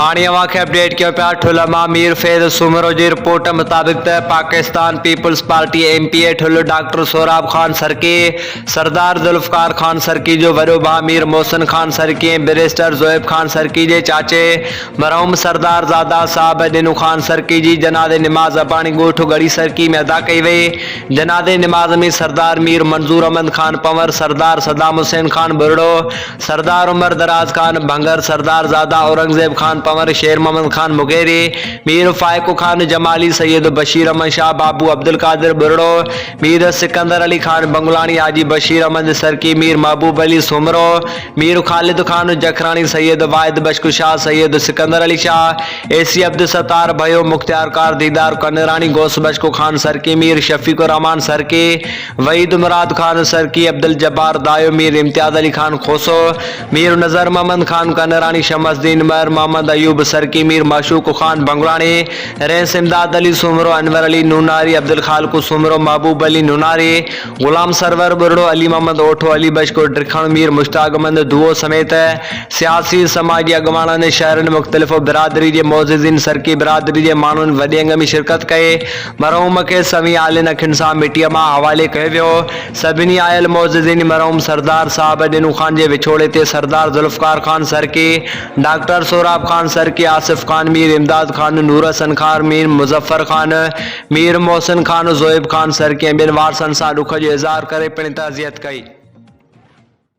हाणिया वाक़े अपडेट किया पिया ठुलमा मीर फैज़ सुमरो जी रिपोर्ट मुताबिक पाकिस्तान पीपल्स पार्टी MPA ठुल डॉक्टर सोराब खान सरकी सरदार जुल्फ़कार खान सरकी जो वॾो भाउ मीर मोहसिन खान सरकी ऐं बैरिस्टर ज़ोएब खान सरकी जे चाचे मरहूम सरदार ज़ादा साहब दिनू खान सरकी जी जनाज़े निमाज़ अबाणी ॻोठ गढ़ी सरकी में अदा कई वई। जनाज़े निमाज़ में सरदार मीर मंजूर अहमद खान पंवर, सरदार सदाम हुसैन खान बुरड़ो, सरदार उमर दराज खान भंगर, सरदार ज़ादा औरंगजेब खान पंवर, शेर मोहम्मद खान मुगेरी, मीर फायकू खान जमाली, सैयद बशीर अहमद शाह, बाबू अब्दुल कादिर बुरड़ो, मीर सिकंदर अली खान बंगलानी, हाजी बशीर अहमद सरकी, मीर महबूब अली सुमरो, मीर खालिद खान जखरानी, सैयद वाहिद बशकु शाह, सैयद सिकंदर अली शाह, AC अब्दुल सत्तार भयो, मुख्तियार कार दीदार कनरानी, गौस बशकु खान सरकी, मीर शफीकुर रहमान सरकी, वहीद मुराद खान सरकी, अब्दुल जब्बार दायो, मीर इम्तियाज अली खान खोसो, मीर नजर मोहम्मद खान कनरानी, शमसदीन मर मोहम्मद अयूब सरकी, मीर माशूक खान बंगलानी, रेस इमदाद अली सुमरो, अनवर अली नूनारी, अब्दुल खालकू सुमरो, महबूब अली नूनारी, गुलाम सरवर बुरड़ो, अली मोहम्मद ओठो, अली बशको ड्रिखण, मीर मुश्ताक अहमद दुओ समेत सियासी समाजी अगवाणनि ने शहरनि मुख्तलिफ़ बिरादरी के मोअज़्ज़िज़ीन सरकी बिरादरी के माण्हुनि वॾे अंग में शिरकत कई। मरहूम के सभी आलिन अखियुनि सां मिटीअ मां हवाले कयो वियो। सभिनी आयल मोअज़्ज़िज़ीन मरहूम सरदार साहब दिनू खान के विछोड़े ते सरदार जुल्फ़कार खान सरकी, डॉक्टर सोराब खान सरकी, आसिफ खान, मीर इमदाद खान, नूर हसन खान, मीर मुज़फ़्फ़र खान, मीर मोहसिन खान, ज़ोएब खान सरकी ॿियनि वारसनि सां ॾुख जो इज़हार करे पिण तज़ियत कई।